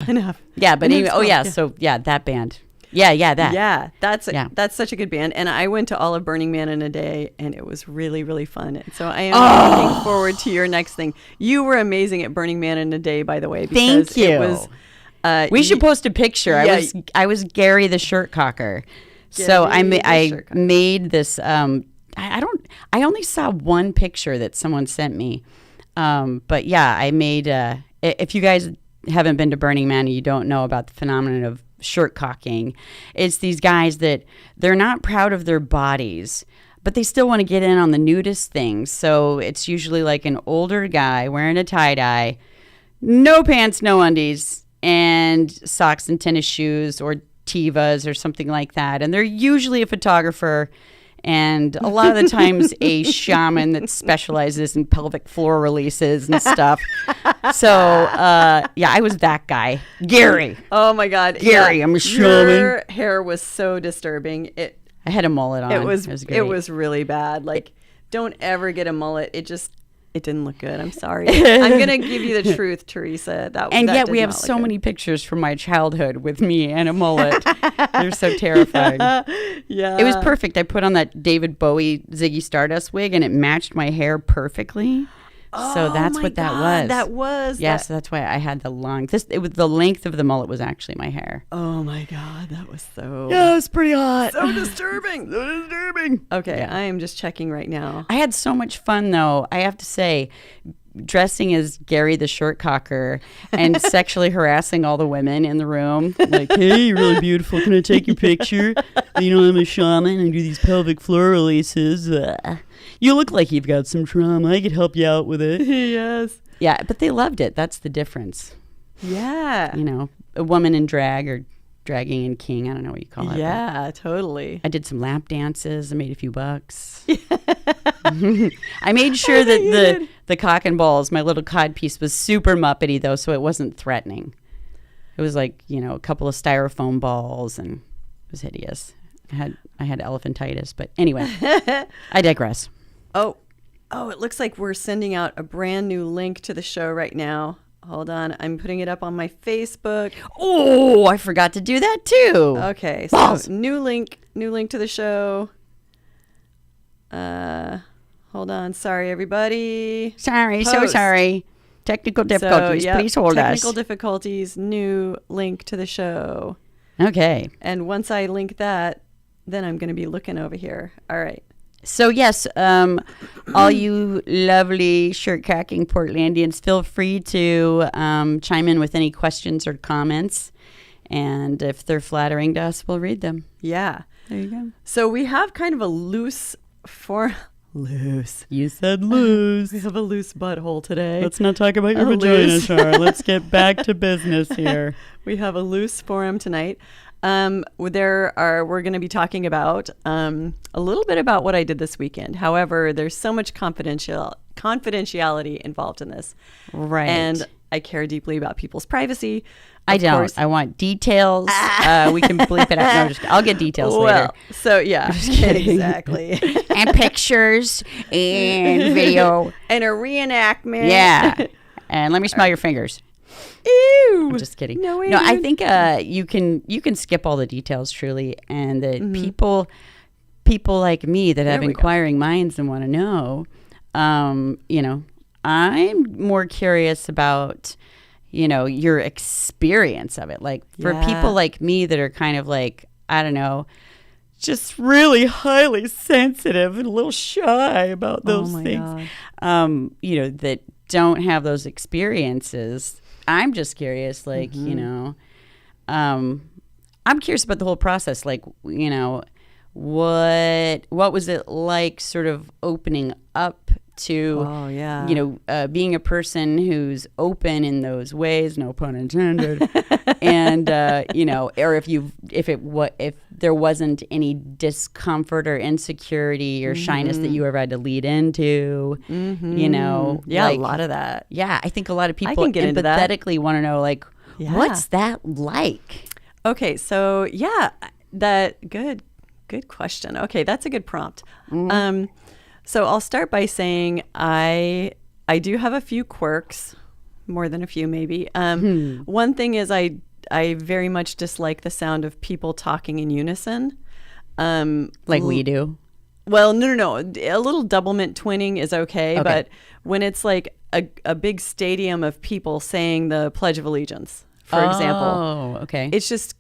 enough. Yeah, but anyway, so that band. That. Yeah, that's such a good band. And I went to all of Burning Man in a day, and it was really, really fun. And so I am looking forward to your next thing. You were amazing at Burning Man in a day, by the way. Thank you. It was, we should post a picture. Yeah. I was Gary the shirt cocker. So I made this. I only saw one picture that someone sent me, but yeah, I made. If you guys haven't been to Burning Man and you don't know about the phenomenon of shirt cocking, it's these guys that they're not proud of their bodies, but they still want to get in on the nudist things. So it's usually like an older guy wearing a tie-dye, no pants, no undies, and socks and tennis shoes or Tevas or something like that. And they're usually a photographer and a lot of the times a shaman that specializes in pelvic floor releases and stuff. So, I was that guy. Gary. Oh, my God. Gary, I'm a shaman. Your hair was so disturbing. I had a mullet on. It was really bad. Like, don't ever get a mullet. It didn't look good. I'm sorry. I'm going to give you the truth, Teresa. Yet we have so many pictures from my childhood with me and a mullet. They're so terrifying. Yeah. It was perfect. I put on that David Bowie Ziggy Stardust wig and it matched my hair perfectly. So that's what that was. That was. Yeah, so that's why I had the long. It was the length of the mullet was actually my hair. Oh my God, that was so. Yeah, it was pretty hot. So disturbing. Okay, yeah. I am just checking right now. I had so much fun though. I have to say, dressing as Gary the shirt cocker and sexually harassing all the women in the room. Like, hey, you're really beautiful. Can I take your picture? You know, I'm a shaman. I do these pelvic floor releases. You look like you've got some trauma. I could help you out with it. Yes. Yeah, but they loved it. That's the difference. Yeah. You know, a woman in drag or dragging in king. I don't know what you call it. Yeah, totally. I did some lap dances. I made a few bucks. I made sure that the cock and balls, my little cod piece, was super Muppety, though, so it wasn't threatening. It was like, you know, a couple of styrofoam balls, and it was hideous. I had elephantitis, but anyway, I digress. Oh, it looks like we're sending out a brand new link to the show right now. Hold on. I'm putting it up on my Facebook. Oh, I forgot to do that too. Okay. Balls. So new link to the show. Hold on. Sorry, everybody. So sorry. Technical difficulties. Please hold technical difficulties. New link to the show. Okay. And once I link that, then I'm going to be looking over here. All right. So yes, all you lovely shirt-cocking Portlandians, feel free to chime in with any questions or comments. And if they're flattering to us, we'll read them. Yeah. There you go. So we have kind of a loose form. Loose. You said loose. We have a loose butthole today. Let's not talk about your vagina, Char. Let's get back to business here. We have a loose forum tonight. We're going to be talking about a little bit about what I did this weekend. However, there's so much confidentiality involved in this. Right. And I care deeply about people's privacy. I don't. I want details. We can bleep it out. No, I'll get details later. So yeah, exactly. And pictures and video. And a reenactment. Yeah. And let me smell your fingers. Ew. I'm just kidding. No, I think you can skip all the details truly, and that people like me that have inquiring minds and want to know, you know, I'm more curious about, you know, your experience of it. Like for people like me that are kind of like, I don't know, just really highly sensitive and a little shy about those things. You know, that don't have those experiences. I'm just curious, like, you know, I'm curious about the whole process. Like, you know, what was it like sort of opening up to, you know, being a person who's open in those ways, no pun intended, and, you know, or if there wasn't any discomfort or insecurity or shyness that you ever had to lead into, you know. Yeah, like, a lot of that. Yeah, I think a lot of people empathetically want to know, like, what's that like? Okay, so, yeah, good question. Okay, that's a good prompt. So I'll start by saying I do have a few quirks, more than a few, maybe. One thing is I very much dislike the sound of people talking in unison. Like we do. Well, no. A little doublemint twinning is okay, but when it's like a big stadium of people saying the Pledge of Allegiance, for example. Okay. It's just,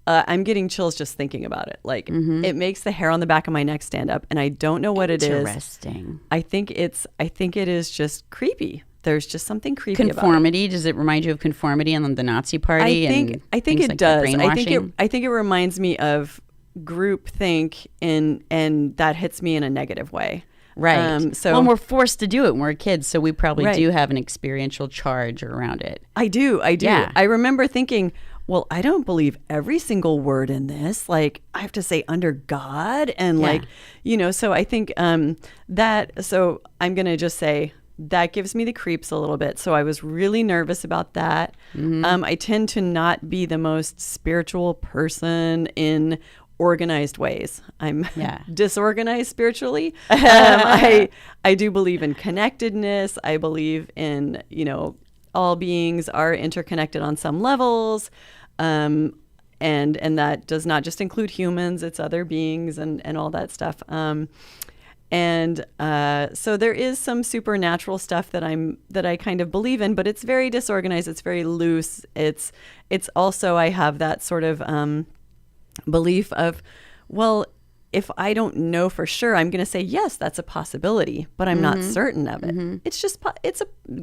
I'm getting chills just thinking about it. Like, it makes the hair on the back of my neck stand up, and I don't know what it is. Interesting. I think it is just creepy. There's just something creepy conformity. about it. Does it remind you of conformity and the Nazi Party? I think it like does. Brainwashing? I think it reminds me of groupthink, and that hits me in a negative way. Right. So we're forced to do it when we're kids, so we probably Right. do have an experiential charge around it. I do. Yeah. I remember thinking, well, I don't believe every single word in this. Like, I have to say under God, and so I think so I'm going to just say that gives me the creeps a little bit. So I was really nervous about that. I tend to not be the most spiritual person in organized ways. I'm disorganized spiritually. I do believe in connectedness. I believe in, all beings are interconnected on some levels. And that does not just include humans, it's other beings and all that stuff. So there is some supernatural stuff that I kind of believe in, but it's very disorganized. It's very loose. It's also, I have that sort of belief of, well, if I don't know for sure, I'm going to say, yes, that's a possibility, but I'm not certain of it. It's just,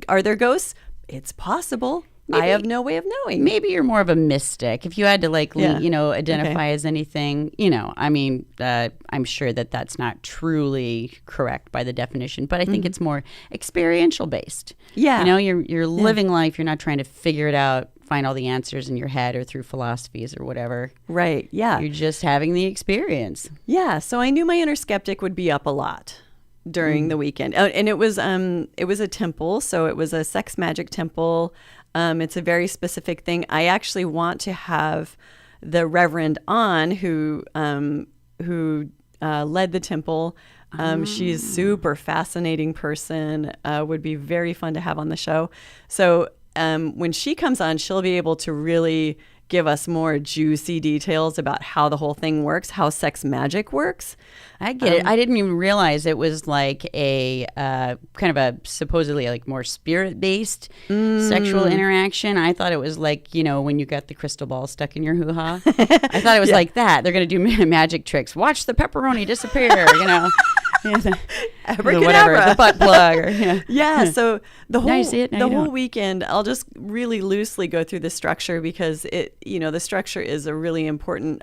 are there ghosts? It's possible. Maybe, I have no way of knowing. Maybe you're more of a mystic. If you had to identify as anything, I'm sure that's not truly correct by the definition, but I think it's more experiential based. Yeah. You're living life. You're not trying to figure it out, find all the answers in your head or through philosophies or whatever. Right. Yeah. You're just having the experience. Yeah. So I knew my inner skeptic would be up a lot during the weekend. And it was a temple. So it was a sex magic temple. It's a very specific thing. I actually want to have the Reverend on who led the temple. She's super fascinating person. Would be very fun to have on the show. So when she comes on, she'll be able to really give us more juicy details about how the whole thing works, how sex magic works. I get it. I didn't even realize it was like a kind of a supposedly like more spirit-based sexual interaction. I thought it was like, when you got the crystal ball stuck in your hoo-ha. I thought it was like that. They're going to do magic tricks. Watch the pepperoni disappear, Abracadabra. The butt plug. So the whole whole weekend, I'll just really loosely go through the structure because the structure is a really important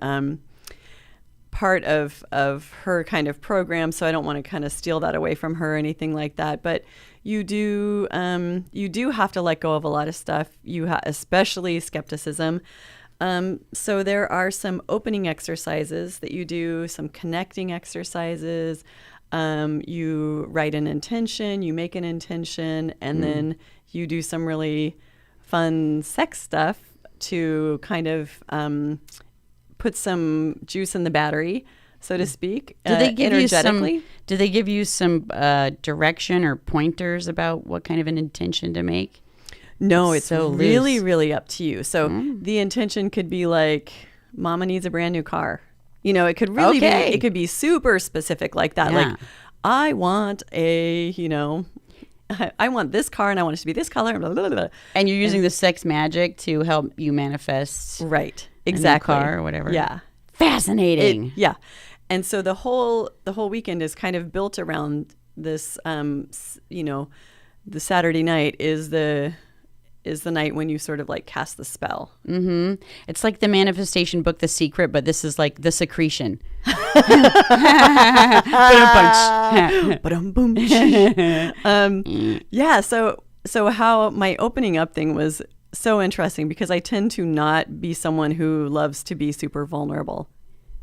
part of her kind of program. So I don't want to kind of steal that away from her or anything like that. But you do have to let go of a lot of stuff. Especially skepticism. So there are some opening exercises that you do, some connecting exercises. You write an intention, you make an intention, and then you do some really fun sex stuff to kind of put some juice in the battery, so to speak. Do they give energetically? you some direction or pointers about what kind of an intention to make? No, it's so really, loose. really up to you. So the intention could be like, Mama needs a brand new car. It could really be, it could be super specific like that. Yeah. Like, I want I want this car and I want it to be this color. Blah, blah, blah. And you're using the sex magic to help you manifest Right. a new Exactly. car or whatever. Yeah. Fascinating. Yeah. And so the whole weekend is kind of built around this, the Saturday night is the night when you sort of like cast the spell. Mm-hmm. It's like the manifestation book, The Secret, but this is like The Secretion. Yeah. So how my opening up thing was so interesting because I tend to not be someone who loves to be super vulnerable.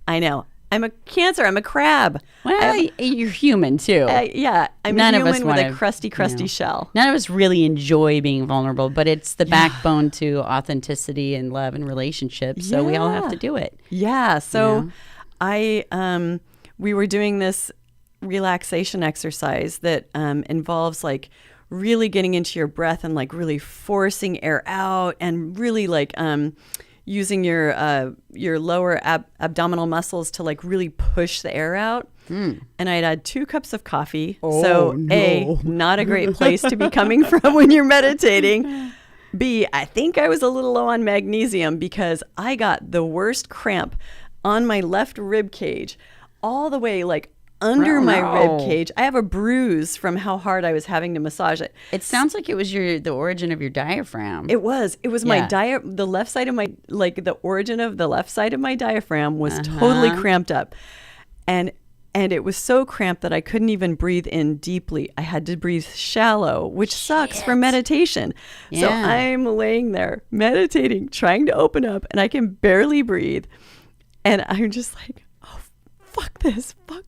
I know. I'm a Cancer. I'm a crab. Well, you're human too. Yeah. I'm None a of us human with a wanna, crusty shell. None of us really enjoy being vulnerable, but it's the backbone to authenticity and love and relationships. So we all have to do it. Yeah. So we were doing this relaxation exercise that involves like really getting into your breath and like really forcing air out and really like using your lower abdominal muscles to like really push the air out. And I'd had 2 cups of coffee. No. Not a great place to be coming from when you're meditating. B, I think I was a little low on magnesium because I got the worst cramp on my left rib cage all the way like under my rib cage. I have a bruise from how hard I was having to massage it. It sounds like it was the origin of your diaphragm. It was my the left side of my, like the origin of the left side of my diaphragm was totally cramped up. And it was so cramped that I couldn't even breathe in deeply. I had to breathe shallow, which sucks for meditation. Yeah. So I'm laying there meditating, trying to open up, and I can barely breathe. And I'm just like, oh, fuck this. Fuck.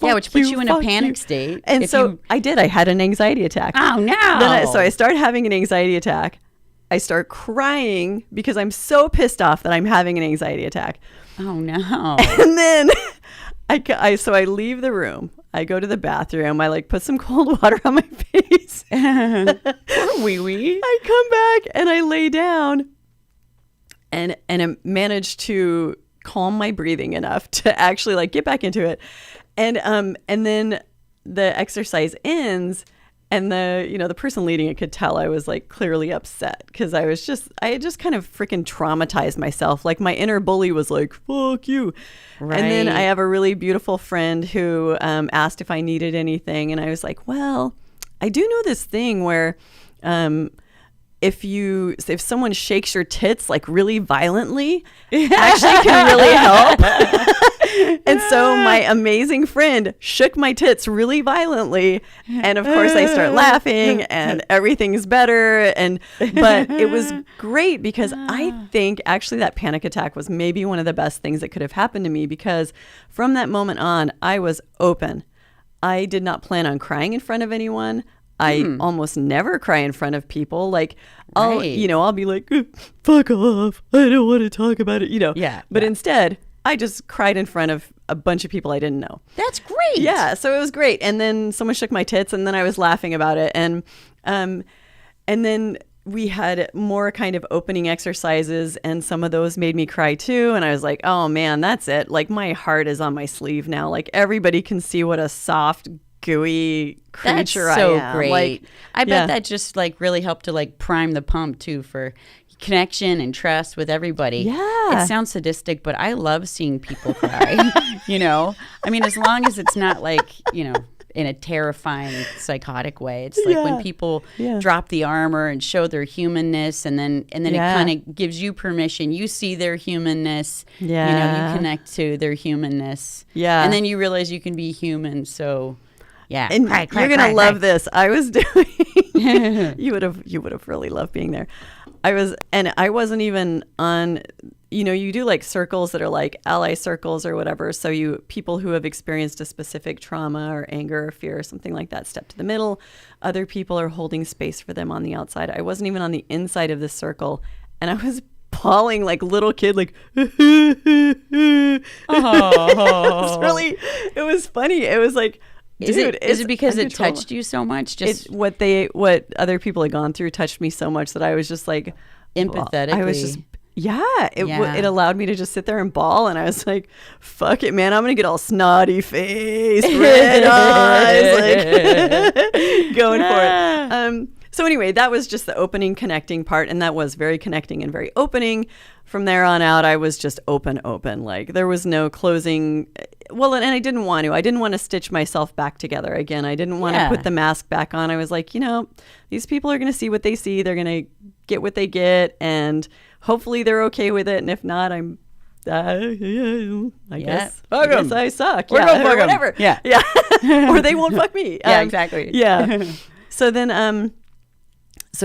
Yeah, which puts you in a panic state. And so I did. I had an anxiety attack. Oh, no. So I start having an anxiety attack. I start crying because I'm so pissed off that I'm having an anxiety attack. Oh, no. And then so I leave the room. I go to the bathroom. I like put some cold water on my face. Wee. I come back and I lay down and I managed to calm my breathing enough to actually like get back into it. And then the exercise ends and the person leading it could tell I was like clearly upset because I had just kind of freaking traumatized myself. Like my inner bully was like, fuck you. Right. And then I have a really beautiful friend who asked if I needed anything. And I was like, well, I do know this thing where if someone shakes your tits like really violently, actually can really help. And so my amazing friend shook my tits really violently, and of course I start laughing and everything's better. But it was great because I think actually that panic attack was maybe one of the best things that could have happened to me, because from that moment on I was open. I did not plan on crying in front of anyone. I almost never cry in front of people. Like, I'll be like, fuck off. I don't want to talk about it, Yeah. But instead, I just cried in front of a bunch of people I didn't know. That's great. Yeah. So it was great. And then someone shook my tits and then I was laughing about it. And then we had more kind of opening exercises and some of those made me cry too. And I was like, oh man, that's it. Like my heart is on my sleeve now. Like everybody can see what a soft, gooey creature That's so I am. Great. Like, I bet that just like really helped to like prime the pump too for connection and trust with everybody. Yeah. It sounds sadistic, but I love seeing people cry. I mean, as long as it's not like, in a terrifying, psychotic way. It's like when people drop the armor and show their humanness, and then it kind of gives you permission. You see their humanness. Yeah. You connect to their humanness. Yeah. And then you realize you can be human. So, yeah. And you're gonna love this. I was doing. you would have really loved being there. I wasn't even on. You do like circles that are like ally circles or whatever. So people who have experienced a specific trauma or anger or fear or something like that step to the middle. Other people are holding space for them on the outside. I wasn't even on the inside of this circle, and I was bawling like little kid, like. It was funny. It was like. Dude, is it because it touched you so much? Just what other people had gone through touched me so much that I was just like empathetically. I was just it allowed me to just sit there and bawl, and I was like, "Fuck it, man! I'm gonna get all snotty face, red eyes, like going for it." So anyway, that was just the opening, connecting part, and that was very connecting and very opening. From there on out, I was just open. Like there was no closing. Well, and I didn't want to. I didn't want to stitch myself back together again. I didn't want to put the mask back on. I was like, these people are going to see what they see. They're going to get what they get, and hopefully they're okay with it. And if not, I guess I suck. Or whatever. Yeah. Or they won't fuck me. Yeah, exactly. Yeah. So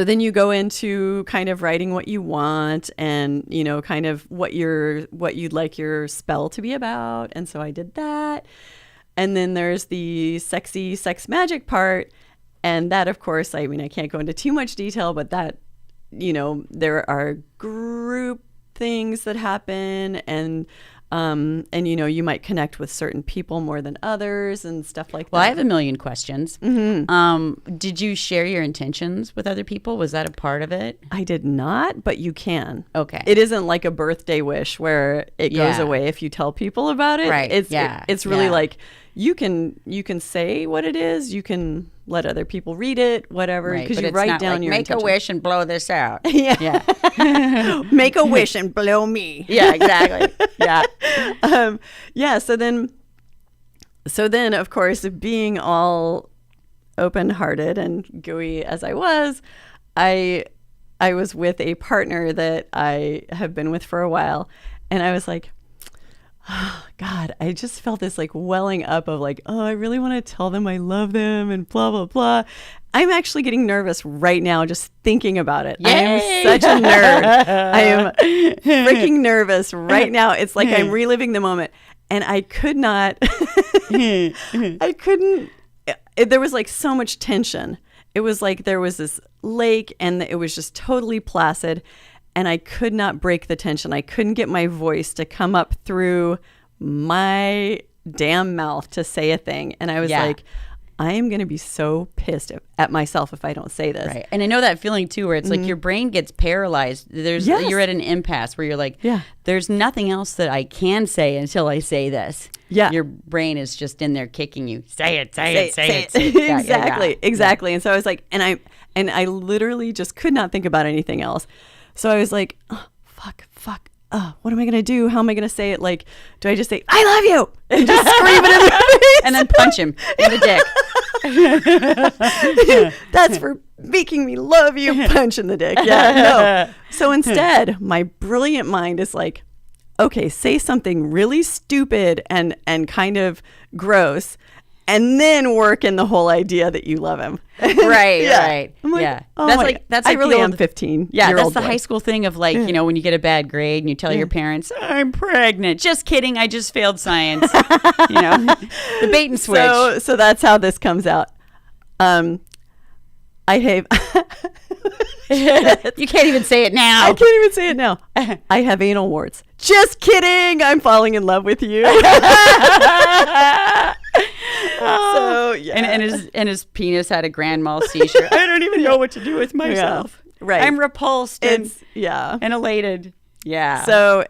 then you go into kind of writing what you want and, kind of what you'd like your spell to be about. And so I did that. And then there's the sexy sex magic part. And that, of course, I can't go into too much detail, but that, there are group things that happen. And And, you might connect with certain people more than others and stuff like that. Well, I have a million questions. Did you share your intentions with other people? Was that a part of it? I did not, but you can. Okay. It isn't like a birthday wish where it goes away if you tell people about it. Right. It's really like you can say what it is. You can let other people read it, whatever, because you write down your intention. Make a wish and blow this out. Yeah. Make a wish and blow me. Yeah, exactly. Yeah. So then, of course, being all open-hearted and gooey as I was, I was with a partner that I have been with for a while, and I was like, oh, God, I just felt this like welling up of like, oh, I really want to tell them I love them and blah, blah, blah. I'm actually getting nervous right now just thinking about it. Yay! I am such a nerd. I am freaking nervous right now. It's like I'm reliving the moment. And I could not, I couldn't, there was like so much tension. It was like there was this lake and it was just totally placid. And I could not break the tension. I couldn't get my voice to come up through my damn mouth to say a thing. And I was like, I am going to be so pissed at myself if I don't say this. Right. And I know that feeling too, where it's like your brain gets paralyzed. You're at an impasse where you're like, there's nothing else that I can say until I say this. Yeah. Your brain is just in there kicking you. Say it. Exactly. And so I was like, and I literally just could not think about anything else. So I was like, oh, fuck. What am I going to do? How am I going to say it? Like, do I just say, I love you? And just scream it in the face? And then punch him in the dick. That's for making me love you. Punch in the dick. Yeah, no. So instead, my brilliant mind is like, okay, say something really stupid and kind of gross, and then work in the whole idea that you love him. Right. I'm like, oh that's I really am 15. Yeah, that's the high school thing of like, when you get a bad grade and you tell your parents, I'm pregnant. Just kidding. I just failed science. The bait and switch. So that's how this comes out. I have. You can't even say it now. I can't even say it now. I have anal warts. Just kidding. I'm falling in love with you. So yeah. And his penis had a grand mal seizure. I don't even know what to do with myself. Yeah. Right. I'm repulsed and elated. Yeah. So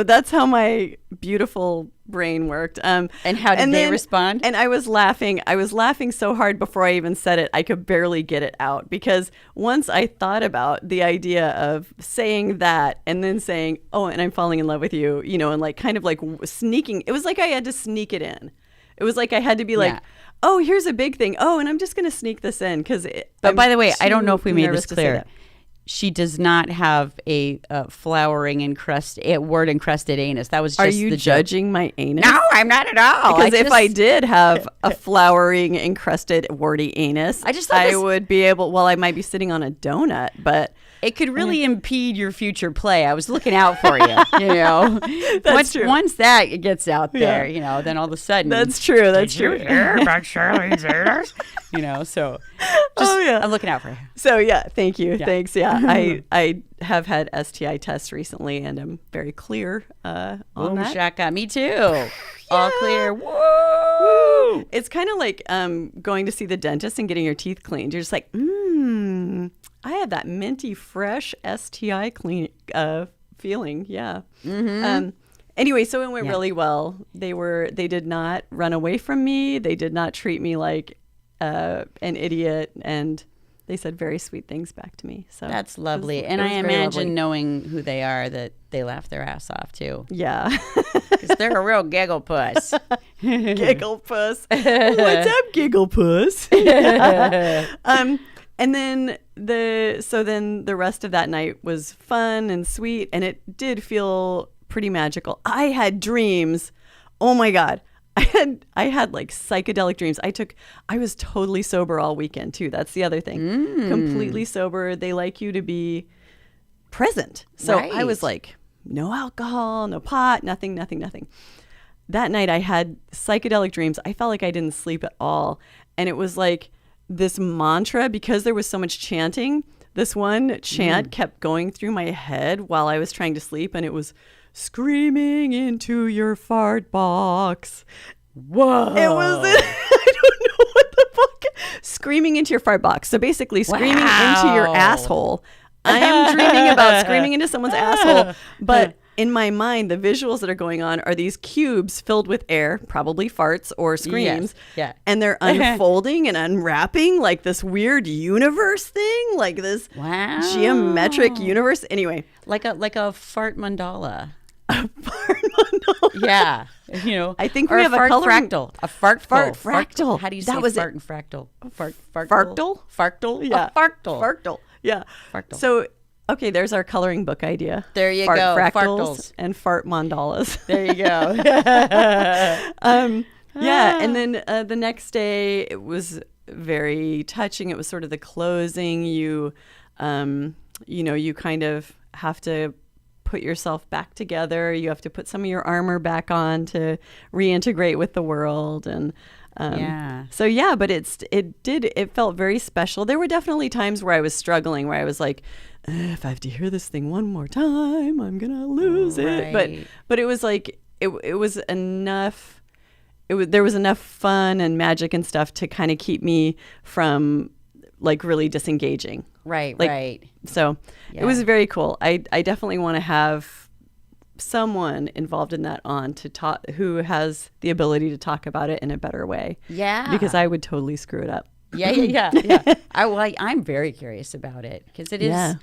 that's how my beautiful brain worked. And how did they respond? And I was laughing. I was laughing so hard before I even said it, I could barely get it out, because once I thought about the idea of saying that and then saying, oh, and I'm falling in love with you, and like kind of like sneaking. It was like I had to sneak it in. It was like I had to be like, oh, here's a big thing. Oh, and I'm just going to sneak this in because. But by the way, I don't know if we made this clear. She does not have a flowering word encrusted anus. That was just. Are you judging my anus? No, I'm not at all. Because if I did have a flowering encrusted wordy anus, I just thought I would be able. Well, I might be sitting on a donut, but it could really impede your future play. I was looking out for you. That's true. Once that gets out there, then all of a sudden. That's true. That's true. Did you hear about Charlene's anus? So. I'm looking out for you. So thank you. Yeah. Thanks. Yeah, I have had STI tests recently, and I'm very clear on that. Shaka, me too. All clear. Woo! It's kind of like going to see the dentist and getting your teeth cleaned. You're just like, I have that minty fresh STI clean feeling. Yeah. Mm-hmm. Anyway, so it went really well. They did not run away from me. They did not treat me like an idiot, and they said very sweet things back to me. So that's lovely. And I imagine knowing who they are, that they laugh their ass off too. Yeah. Because they're a real giggle puss. Giggle puss. What's up, giggle puss? And then the rest of that night was fun and sweet, and it did feel pretty magical. I had dreams. Oh my God. I had like psychedelic dreams. I was totally sober all weekend too. That's the other thing. Completely sober. They like you to be present. So I was like, no alcohol, no pot, nothing. That night I had psychedelic dreams. I felt like I didn't sleep at all. And it was like this mantra, because there was so much chanting. This one chant kept going through my head while I was trying to sleep, and it was screaming into your fart box. Whoa. It was, I don't know what the fuck. Screaming into your fart box. So basically screaming into your asshole. I am dreaming about screaming into someone's asshole. But in my mind, the visuals that are going on are these cubes filled with air, probably farts or screams. Yes. Yeah. And they're unfolding and unwrapping like this weird universe thing, like this geometric universe. Anyway. Like a fart mandala. A fart mandala. Yeah. I think or we have a coloring fractal. A fractal. How do you say was fart it. and fractal? Farctal? Farctal? Yeah. Farctal. Farctal. Yeah. Farctal. So, okay, there's our coloring book idea. There you Fart go. Fractals and fart mandalas. There you go. Yeah. And then the next day, it was very touching. It was sort of the closing. You kind of have to put yourself back together. You have to put some of your armor back on to reintegrate with the world. And so yeah, but it felt very special. There were definitely times where I was struggling, where I was like, if I have to hear this thing one more time, I'm gonna lose it. But it was like it was enough. There was enough fun and magic and stuff to kind of keep me from like really disengaging. Right. So it was very cool. I definitely want to have someone involved in that to talk, who has the ability to talk about it in a better way. Yeah. Because I would totally screw it up. Yeah. I'm very curious about it because it is,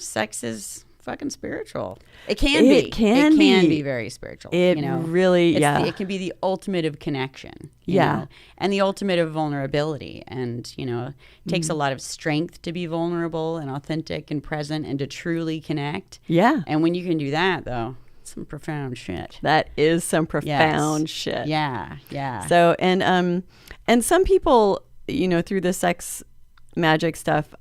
sex is fucking spiritual. It can be. It can be very spiritual. It really, it can be the ultimate of connection. You know, and the ultimate of vulnerability. And, it takes a lot of strength to be vulnerable and authentic and present and to truly connect. Yeah. And when you can do that, though, it's some profound shit. That is some profound shit. Yeah. So, and some people, through the sex magic stuff,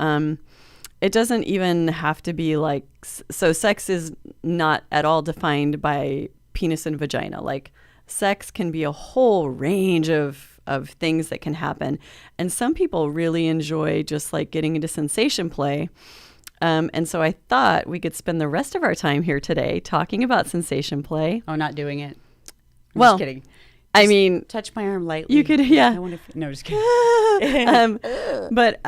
it doesn't even have to be like, so sex is not at all defined by penis and vagina. Like sex can be a whole range of things that can happen. And some people really enjoy just like getting into sensation play. And so I thought we could spend the rest of our time here today talking about sensation play. Oh, not doing it. Well, just kidding. I mean, touch my arm lightly. You could, yeah. No, just kidding. But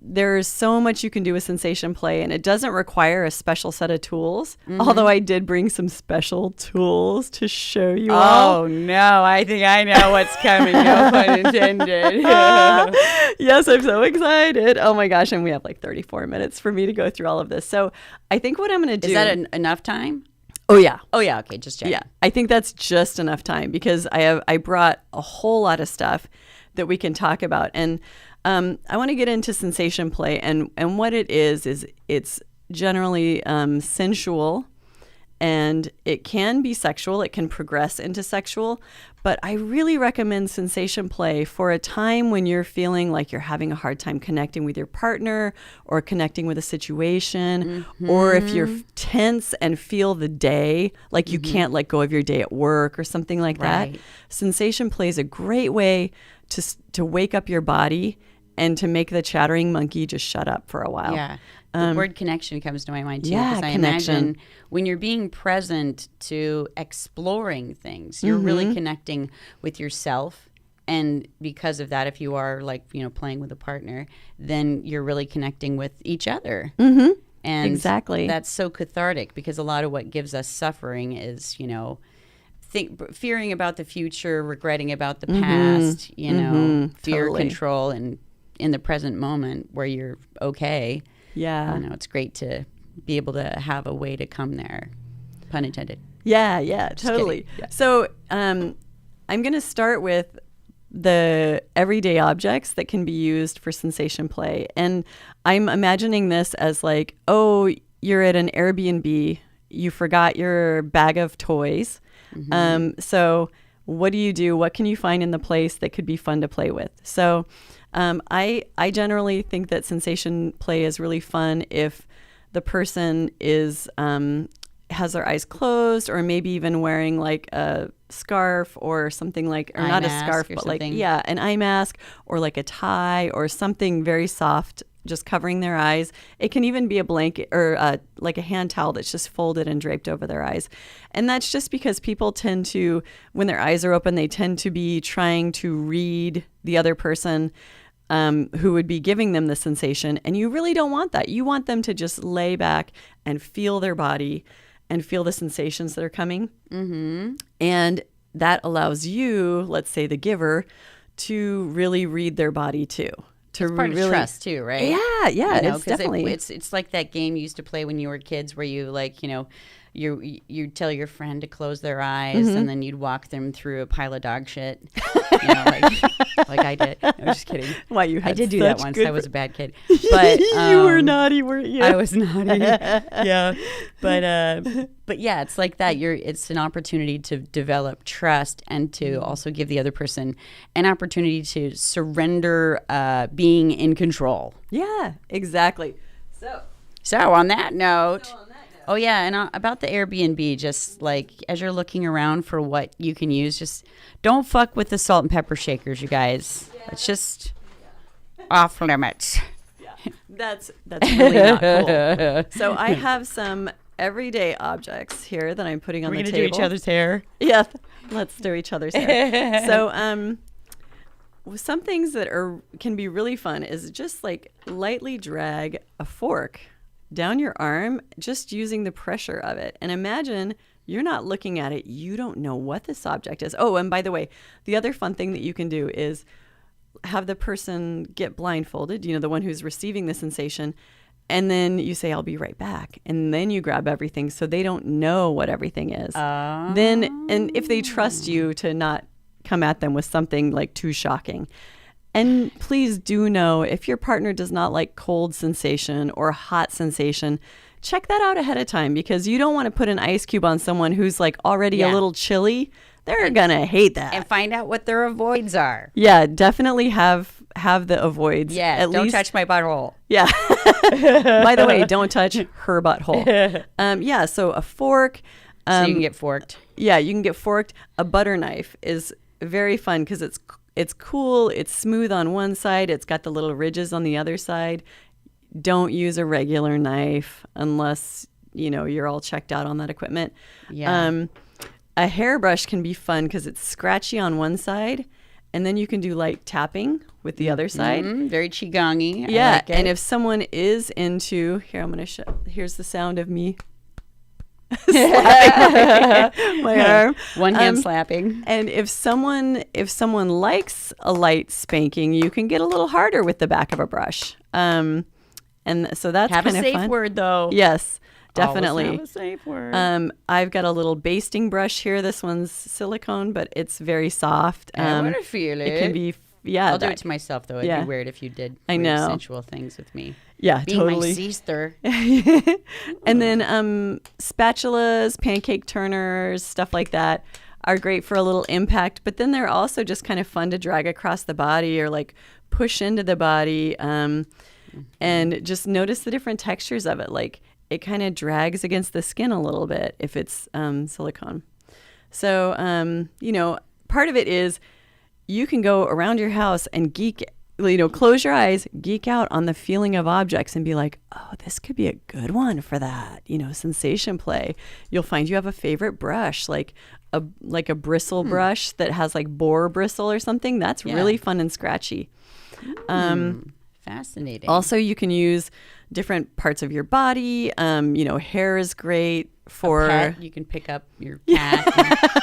there's so much you can do with sensation play, and it doesn't require a special set of tools. Mm-hmm. Although I did bring some special tools to show you all. Oh no, I think I know what's coming. No pun intended. Yes, I'm so excited. Oh my gosh, and we have like 34 minutes for me to go through all of this. So I think what I'm going to do. Is that enough time? Oh yeah. Okay, just checking. Yeah, I think that's just enough time because I brought a whole lot of stuff that we can talk about, and I want to get into sensation play, and what it is it's generally sensual, and it can be sexual. It can progress into sexual, but I really recommend sensation play for a time when you're feeling like you're having a hard time connecting with your partner or connecting with a situation, or if you're tense and feel the day, like you can't let go of your day at work or something like that. Sensation play is a great way to wake up your body and to make the chattering monkey just shut up for a while. Yeah. The word connection comes to my mind too. Yeah, because I connection. imagine when you're being present to exploring things, you're really connecting with yourself. And because of that, if you are like, playing with a partner, then you're really connecting with each other. Mm-hmm. And exactly. That's so cathartic because a lot of what gives us suffering is, fearing about the future, regretting about the past, fear, totally. Control, and in the present moment where you're okay. Yeah. It's great to be able to have a way to come there. Pun intended. Yeah, totally. Yeah. So I'm going to start with the everyday objects that can be used for sensation play. And I'm imagining this as like, oh, you're at an Airbnb, you forgot your bag of toys. So what do you do? What can you find in the place that could be fun to play with? So I generally think that sensation play is really fun if the person is has their eyes closed, or maybe even wearing like a scarf or something like, or not a scarf, but like, an eye mask or like a tie or something very soft, just covering their eyes. It can even be a blanket or like a hand towel that's just folded and draped over their eyes. And that's just because people tend to, when their eyes are open, they tend to be trying to read the other person who would be giving them the sensation. And you really don't want that. You want them to just lay back and feel their body and feel the sensations that are coming. Mm-hmm. And that allows you, let's say the giver, to really read their body too. It's part of trust too, right? Yeah, You know, it's definitely. It's like that game you used to play when you were kids, where you like, you know, you tell your friend to close their eyes, and then you'd walk them through a pile of dog shit. You know, like I did. No, I'm just kidding. Why you had I did do such that once. good I was a bad kid, but you were naughty, weren't you? I was naughty. Yeah, but yeah, it's like that. It's an opportunity to develop trust and to also give the other person an opportunity to surrender being in control. Yeah, exactly. So on that note. Oh, yeah, and about the Airbnb, just like as you're looking around for what you can use, just don't fuck with the salt and pepper shakers, you guys. Yeah. It's just off limits. Yeah, that's really not cool. So I have some everyday objects here that I'm putting on the table. We're going to do each other's hair? Yeah, let's do each other's hair. So some things that can be really fun is just like lightly drag a fork down your arm, just using the pressure of it. And imagine you're not looking at it. You don't know what this object is. Oh, and by the way, the other fun thing that you can do is have the person get blindfolded, you know, the one who's receiving the sensation. And then you say, I'll be right back. And then you grab everything so they don't know what everything is. Then, and if they trust you to not come at them with something like too shocking. And please do know, if your partner does not like cold sensation or hot sensation, check that out ahead of time, because you don't want to put an ice cube on someone who's like already a little chilly. They're going to hate that. And find out what their avoids are. Yeah, definitely have the avoids. Yeah, don't touch my butthole. Yeah. By the way, don't touch her butthole. Yeah, so a fork. So you can get forked. Yeah, you can get forked. A butter knife is very fun because it's cool. It's smooth on one side. It's got the little ridges on the other side. Don't use a regular knife unless, you know, you're all checked out on that equipment. Yeah. A hairbrush can be fun because it's scratchy on one side, and then you can do light tapping with the other side. Very Qigong-y. Yeah. I like it. And if someone is into, here, I'm going to show, here's the sound of me slapping my arm. One hand slapping. And if someone likes a light spanking, you can get a little harder with the back of a brush. And so that's kind of fun. Have a safe word, though. Yes, definitely. Always have a safe word. I've got a little basting brush here. This one's silicone, but it's very soft. I want to feel it. It can be, yeah. I'll do it to myself, though. It'd be weird if you did sensual things with me. Yeah, being totally. My sister. And then spatulas, pancake turners, stuff like that are great for a little impact. But then they're also just kind of fun to drag across the body or like push into the body, and just notice the different textures of it. Like it kind of drags against the skin a little bit if it's silicone. So, you know, part of it is you can go around your house and close your eyes, geek out on the feeling of objects and be like, oh, this could be a good one for that, sensation play. You'll find you have a favorite brush, like a bristle brush that has like boar bristle or something. That's really fun and scratchy. Fascinating. Also, you can use different parts of your body. Hair is great for... A pet. You can pick up your cat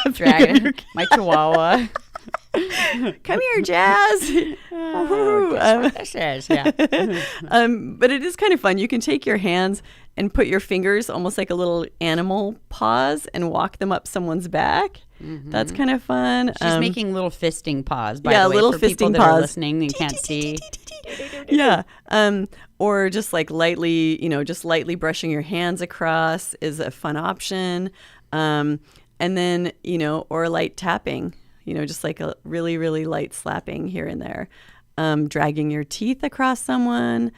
and drag it. My chihuahua. Come here, Jazz. What this is, yeah. But it is kind of fun. You can take your hands and put your fingers almost like a little animal paws and walk them up someone's back. Mm-hmm. That's kind of fun. She's making little fisting paws, by the way, little for people fisting that paws. are listening and can't see. Yeah. Or just like lightly, just lightly brushing your hands across is a fun option. And then, or light tapping. Just like a really, really light slapping here and there. Dragging your teeth across someone,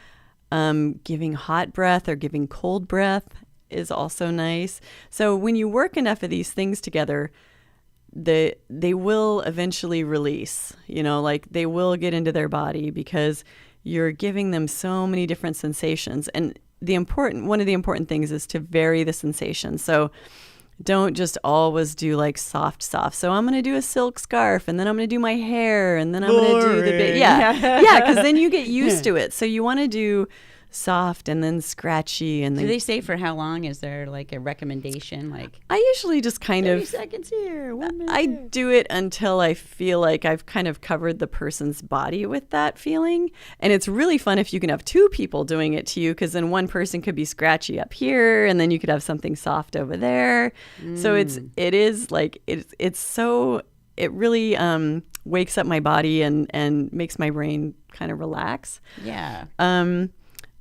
giving hot breath or giving cold breath is also nice. So when you work enough of these things together, they will eventually release, like they will get into their body because you're giving them so many different sensations. And one of the important things is to vary the sensation. So don't just always do like soft. So I'm going to do a silk scarf, and then I'm going to do my hair, and then I'm going to do the big, because then you get used to it. So you want to do soft and then scratchy, and then do they say for how long? Is there like a recommendation? Like I usually just kind 30 of seconds here, 1 minute I there. do it until I feel like I've kind of covered the person's body with that feeling. And it's really fun if you can have two people doing it to you, because then one person could be scratchy up here, and then you could have something soft over there. So it really wakes up my body and makes my brain kind of relax. Yeah.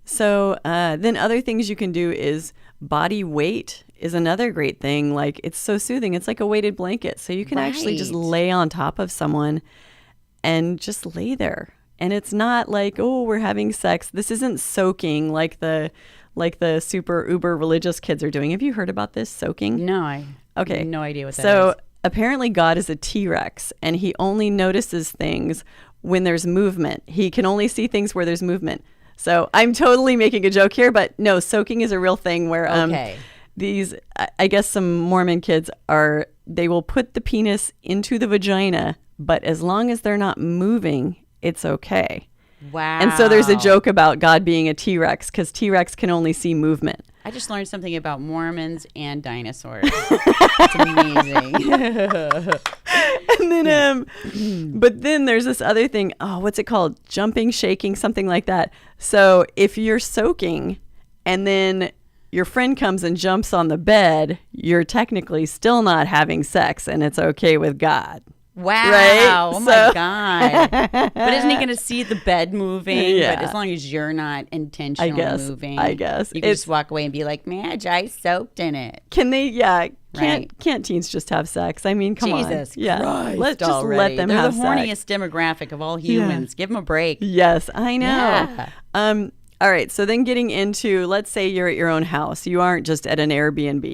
So then other things you can do is body weight is another great thing. Like, it's so soothing. It's like a weighted blanket. So you can actually just lay on top of someone and just lay there. And it's not like, oh, we're having sex. This isn't soaking like the super uber religious kids are doing. Have you heard about this, soaking? No, I have no idea what that is. So apparently God is a T-Rex, and he only notices things when there's movement. He can only see things where there's movement. So I'm totally making a joke here, but no, soaking is a real thing where I guess some Mormon kids they will put the penis into the vagina, but as long as they're not moving, it's okay. Wow. And so there's a joke about God being a T-Rex, because T-Rex can only see movement. I just learned something about Mormons and dinosaurs. It's amazing. And then, but then there's this other thing. Oh, what's it called? Jumping, shaking, something like that. So if you're soaking and then your friend comes and jumps on the bed, you're technically still not having sex, and it's okay with God. Wow. Right? Oh, my God. But isn't he going to see the bed moving? Yeah. But as long as you're not intentionally moving. I guess. You can just walk away and be like, Madge, I soaked in it. Can they, Right. Can't teens just have sex? I mean, come on. Jesus Christ. Yeah. Let's just already. let them They're have the sex. horniest demographic of all humans. Give them a break. Yes, I know. Yeah. All right. So then getting into, let's say you're at your own house. You aren't just at an Airbnb.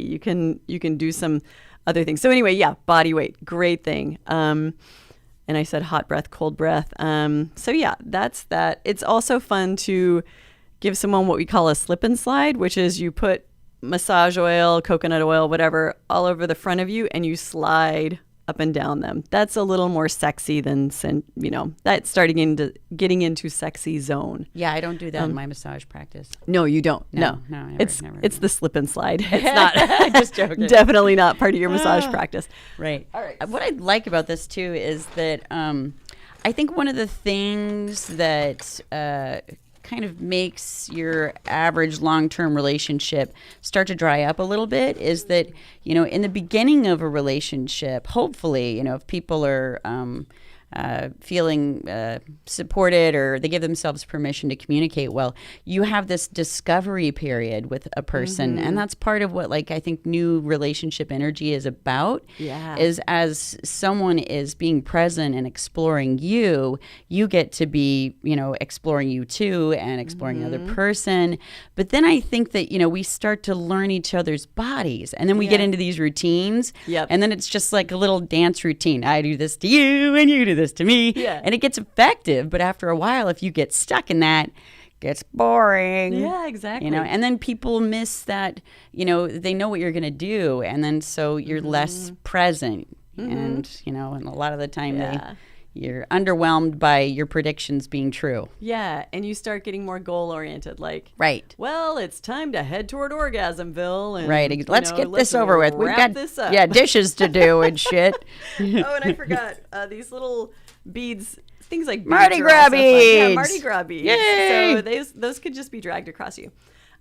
You can do some other things. So anyway, body weight, great thing. And I said hot breath, cold breath. So that's that. It's also fun to give someone what we call a slip and slide, which is you put massage oil, coconut oil, whatever, all over the front of you, and you slide up and down them. That's a little more sexy than, that's getting into sexy zone. Yeah, I don't do that in my massage practice. No, you don't. No, No. never. It's the slip and slide. It's not. Just joking. Definitely not part of your massage practice. Right. All right. What I like about this too is that I think one of the things that kind of makes your average long-term relationship start to dry up a little bit is that, in the beginning of a relationship, hopefully, if people are feeling supported, or they give themselves permission to communicate well, you have this discovery period with a person. And that's part of what, I think new relationship energy is about. Yeah. Is as someone is being present and exploring you get to be, exploring you too, and exploring the other person. But then I think that, we start to learn each other's bodies, and then we get into these routines. Yep. And then it's just like a little dance routine. I do this to you, and you do this to me. Yeah. And it gets effective, but after a while, if you get stuck in that, it gets boring. Yeah, exactly. And then people miss that, they know what you're going to do, and then so you're less present. And, and a lot of the time you're underwhelmed by your predictions being true. Yeah, and you start getting more goal-oriented, Right. well, it's time to head toward Orgasmville. And, Right. Let's get this over with. We've got this up. dishes to do and shit. Oh, and I forgot these little beads, things like beads Mardi are Gras also fun. Yeah, beads. Mardi Gras beads. Yay. So those could just be dragged across you.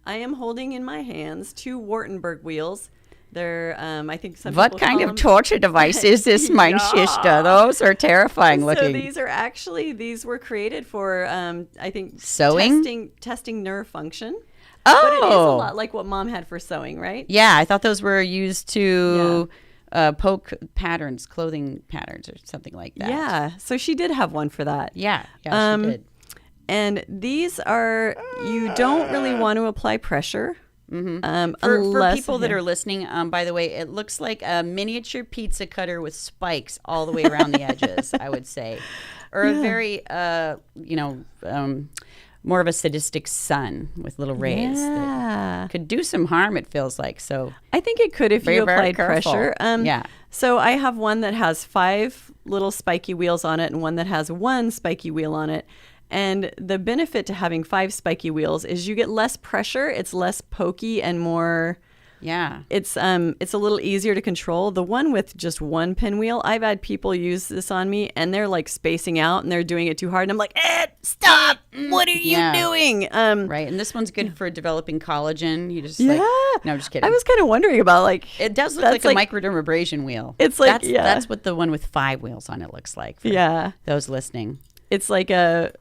I am holding in my hands 2 Wartenberg wheels. They're, I think some What people kind call of them- torture device is this, mein Sister? Those are terrifying looking. So these were created for, I think, Sewing? testing nerve function. Oh. But it is a lot like what Mom had for sewing, right? Yeah, I thought those were used to poke patterns, clothing patterns or something like that. Yeah. So she did have one for that. Yeah, she did. And these are, you don't really want to apply pressure. For people that are listening, by the way, it looks like a miniature pizza cutter with spikes all the way around the edges, I would say. or a very, more of a sadistic sun with little rays that could do some harm, it feels like. So I think it could if you applied pressure. Yeah. So I have one that has 5 little spiky wheels on it and one that has 1 spiky wheel on it. And the benefit to having 5 spiky wheels is you get less pressure. It's less pokey and more... Yeah. It's a little easier to control. The one with just 1 pinwheel, I've had people use this on me and they're like spacing out and they're doing it too hard. And I'm like, stop. What are you doing? Right. And this one's good for developing collagen. You just no, I'm just kidding. I was kind of wondering about it does look like a microdermabrasion wheel. It's like, that's what the one with 5 wheels on it looks like. For those listening. It's like a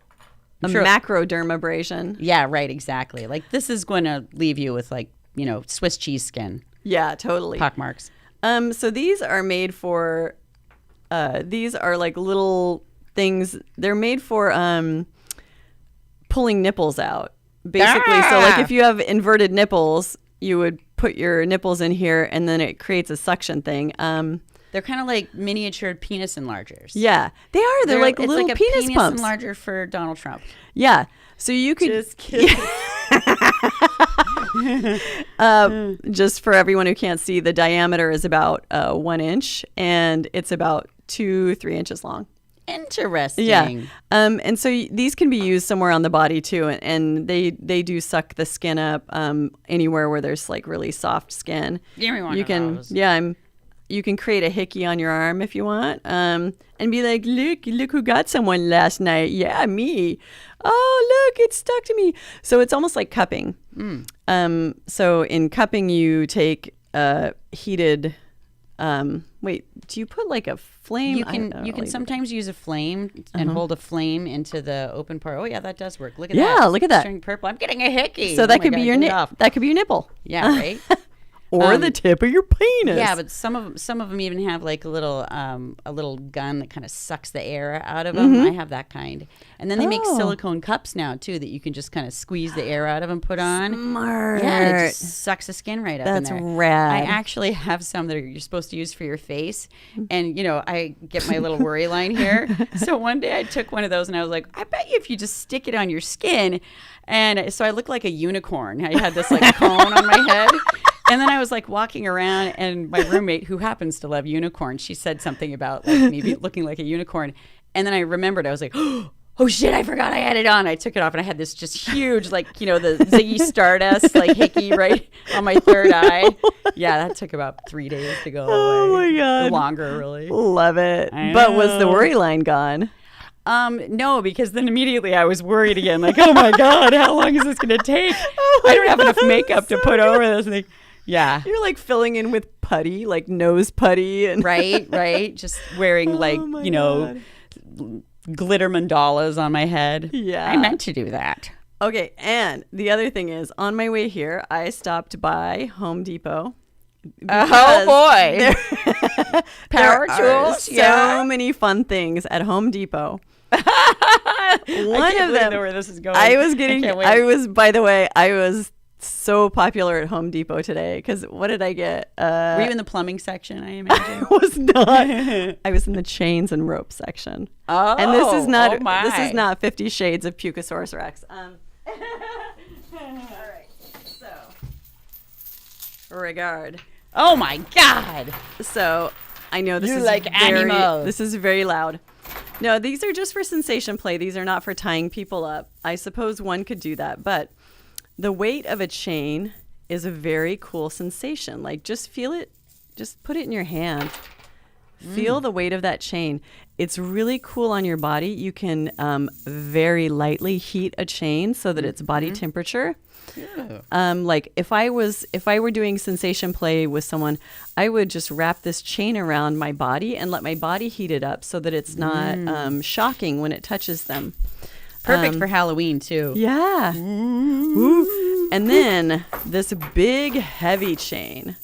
macrodermabrasion. Yeah, right. Exactly. Like this is going to leave you with Swiss cheese skin. Yeah, totally. Pockmarks. So these are made for, these are like little things. They're made for pulling nipples out, basically. So like if you have inverted nipples, you would put your nipples in here and then it creates a suction thing. They're kind of like miniature penis enlargers. Yeah, they are. They're like little like a penis pumps. Enlarger for Donald Trump. Yeah. So you could just kidding. Just for everyone who can't see, the diameter is about 1 inch and it's about 2-3 inches long. Interesting. Yeah. And so these can be used somewhere on the body too, and they do suck the skin up anywhere where there's like really soft skin. Give me one of those. You can create a hickey on your arm if you want, and be like, look who got someone last night. Yeah, me. Oh, look, it stuck to me. So it's almost like cupping. So in cupping, you take heated. Wait, do you put like a flame? You can sometimes use a flame and hold a flame into the open part. Oh yeah, that does work. Look at that. Yeah, look at that. Turning purple. I'm getting a hickey. So that could be your that could be your nipple. Yeah, right. Or the tip of your penis. Yeah, but some of them even have like a little gun that kind of sucks the air out of them. I have that kind. And then they make silicone cups now too that you can just kind of squeeze the air out of and put on. Smart. Yeah, it just sucks the skin right up in there. That's rad. I actually have some that you're supposed to use for your face. And I get my little worry line here. So one day I took one of those and I was like, I bet you if you just stick it on your skin. And so I looked like a unicorn. I had this like cone on my head. And then I was like walking around and my roommate, who happens to love unicorns, she said something about like maybe looking like a unicorn. And then I remembered, I was like, oh shit, I forgot I had it on. I took it off and I had this just huge, like, the Ziggy Stardust, like hickey right on my third eye. Yeah, that took about 3 days to go away. Oh my God. Or longer, really. Love it. But was the worry line gone? No, because then immediately I was worried again. Like, oh my God, how long is this going to take? I don't have enough makeup to put over this thing. Yeah. You're like filling in with putty, like nose putty. And right. Just wearing God. Glitter mandalas on my head. Yeah. I meant to do that. Okay. And the other thing is, on my way here, I stopped by Home Depot. Oh boy. Power tools. So many fun things at Home Depot. One of them. Know where this is going. I was so popular at Home Depot today because what did I get? Were you in the plumbing section, I imagine? I was not. I was in the chains and rope section. Oh, and this is not 50 Shades of Pucosaurus Rex. All right, so regard. Oh my God! So I know this This is very loud. No, these are just for sensation play. These are not for tying people up. I suppose one could do that, but the weight of a chain is a very cool sensation. Like, just feel it. Just put it in your hand. Feel the weight of that chain. It's really cool on your body. You can very lightly heat a chain so that it's body temperature. Yeah. Like if I were doing sensation play with someone, I would just wrap this chain around my body and let my body heat it up so that it's not shocking when it touches them. Perfect for Halloween too. Yeah. Ooh. And then this big heavy chain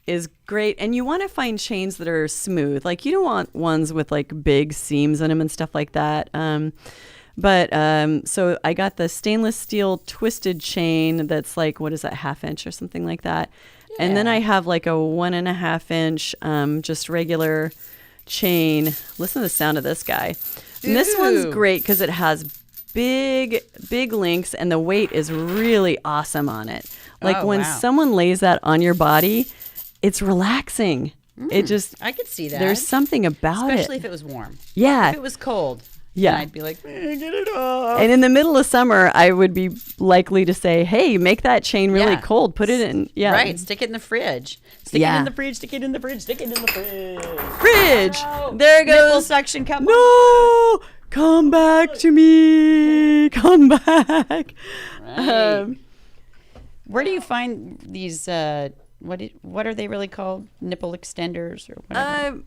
is great. And you want to find chains that are smooth. Like you don't want ones with like big seams in them and stuff like that. So I got the stainless steel twisted chain that's like, what is that, 1/2 inch or something like that. Yeah. And then I have like a 1.5 inch just regular chain. Listen to the sound of this guy. And this one's great because it has big links and the weight is really awesome on it. Like when someone lays that on your body, it's relaxing. It just, I could see that. There's something about it. Especially if it was warm. Yeah. If it was cold. Yeah. I'd be like, get it off. And in the middle of summer, I would be likely to say, hey, make that chain really cold. Put it in. Yeah. Right. Stick it in the fridge. Stick it in the fridge. Stick it in the fridge. Stick it in the Fridge. There it goes. Nipple suction. Come on. Come back to me. Come back. Right. Where do you find these, what are they really called? Nipple extenders or whatever?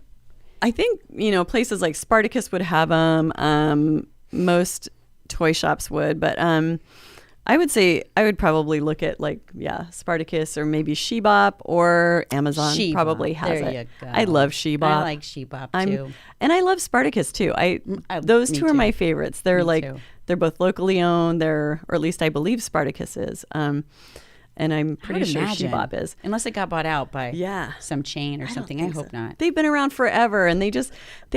I think, places like Spartacus would have them. Most toy shops would. But I would say I would probably look at Spartacus or maybe Shebop or Amazon probably has there it. You go. I love Shebop. I like Shebop too. And I love Spartacus too. Those two are my favorites. They're they're both locally owned. Or at least I believe Spartacus is. And I'm pretty sure Shebop is. Unless it got bought out by some chain or something. I hope not. They've been around forever, and they